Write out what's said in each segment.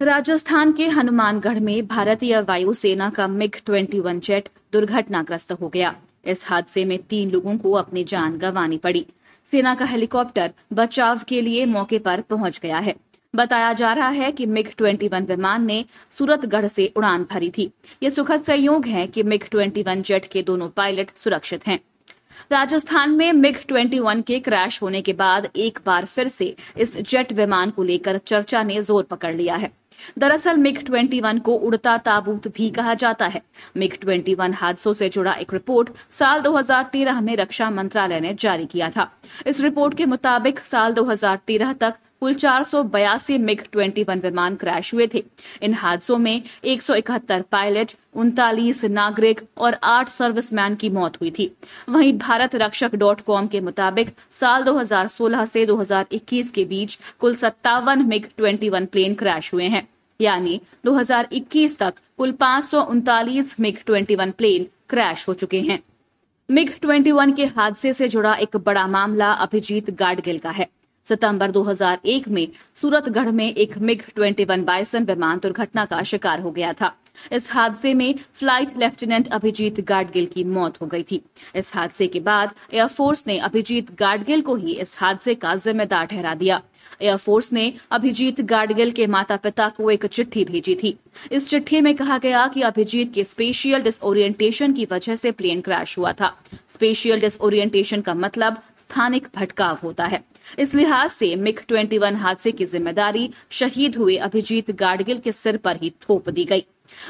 राजस्थान के हनुमानगढ़ में भारतीय वायुसेना का MiG-21 जेट दुर्घटनाग्रस्त हो गया। इस हादसे में 3 लोगों को अपनी जान गंवानी पड़ी। सेना का हेलीकॉप्टर बचाव के लिए मौके पर पहुंच गया है। बताया जा रहा है कि MiG-21 विमान ने सूरतगढ़ से उड़ान भरी थी। ये सुखद संयोग है कि MiG-21 जेट के दोनों पायलट सुरक्षित हैं। राजस्थान में MiG-21 के क्रैश होने के बाद एक बार फिर से इस जेट विमान को लेकर चर्चा ने जोर पकड़ लिया है। दरअसल MiG-21 को उड़ता ताबूत भी कहा जाता है। MiG-21 हादसों से जुड़ा एक रिपोर्ट साल 2013 में रक्षा मंत्रालय ने जारी किया था। इस रिपोर्ट के मुताबिक साल 2013 तक कुल 482 MiG-21 विमान क्रैश हुए थे। इन हादसों में 171 पायलट, 39 नागरिक और 8 सर्विसमैन की मौत हुई थी। वहीं भारत रक्षक.com के मुताबिक साल 2016 से 2021 के बीच कुल 57 MiG-21 प्लेन क्रैश हुए हैं। यानी 2021 तक कुल 539 MiG-21 प्लेन क्रैश हो चुके हैं। MiG-21 के हादसे से जुड़ा एक बड़ा मामला अभिजीत गाडगिल का है। सितंबर 2001 में सूरतगढ़ में एक MiG-21 बाइसन विमान दुर्घटना का शिकार हो गया था। इस हादसे में फ्लाइट लेफ्टिनेंट अभिजीत गाडगिल की मौत हो गई थी। इस हादसे के बाद एयरफोर्स ने अभिजीत गाडगिल को ही इस हादसे का जिम्मेदार ठहरा दिया। एयरफोर्स ने अभिजीत गाडगिल के माता पिता को एक चिट्ठी भेजी थी। इस चिट्ठी में कहा गया कि अभिजीत के स्पेशियल डिसओरिएंटेशन की वजह से प्लेन क्रैश हुआ था। स्पेशियल डिसओरिएंटेशन का मतलब स्थानिक भटकाव होता है। इस लिहाज से MiG-21 हादसे की जिम्मेदारी शहीद हुए अभिजीत गाडगिल के सिर पर ही थोप दी गई।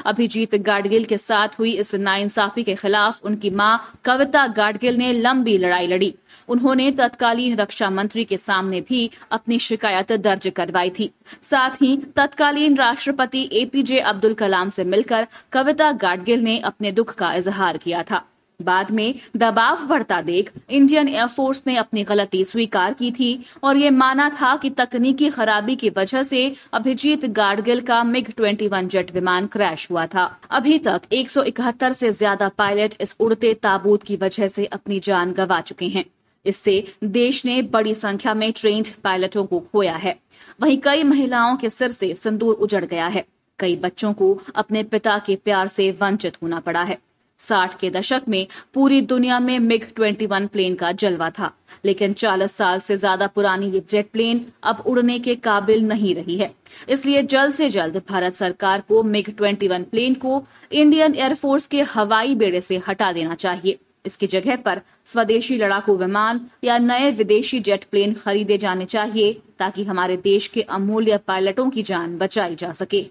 अभिजीत गाडगिल के साथ हुई इस नाइंसाफी के खिलाफ उनकी मां कविता गाडगिल ने लंबी लड़ाई लड़ी। उन्होंने तत्कालीन रक्षा मंत्री के सामने भी अपनी शिकायत दर्ज करवाई थी। साथ ही तत्कालीन राष्ट्रपति APJ अब्दुल कलाम से मिलकर कविता गाडगिल ने अपने दुख का इजहार किया था। बाद में दबाव बढ़ता देख इंडियन एयरफोर्स ने अपनी गलती स्वीकार की थी और ये माना था कि तकनीकी खराबी की वजह से अभिजीत गाडगिल का MiG-21 जेट विमान क्रैश हुआ था। अभी तक 171 से ज्यादा पायलट इस उड़ते ताबूत की वजह से अपनी जान गंवा चुके हैं। इससे देश ने बड़ी संख्या में ट्रेन्ड पायलटों को खोया है। वहीं कई महिलाओं के सिर से सिंदूर उजड़ गया है। कई बच्चों को अपने पिता के प्यार से वंचित होना पड़ा है। 60 के दशक में पूरी दुनिया में MiG-21 प्लेन का जलवा था, लेकिन 40 साल से ज्यादा पुरानी ये जेट प्लेन अब उड़ने के काबिल नहीं रही है। इसलिए जल्द से जल्द भारत सरकार को MiG-21 प्लेन को इंडियन एयरफोर्स के हवाई बेड़े से हटा देना चाहिए। इसकी जगह पर स्वदेशी लड़ाकू विमान या नए विदेशी जेट प्लेन खरीदे जाने चाहिए ताकि हमारे देश के अमूल्य पायलटों की जान बचाई जा सके।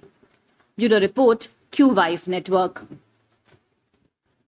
Bureau report, Q Wife network.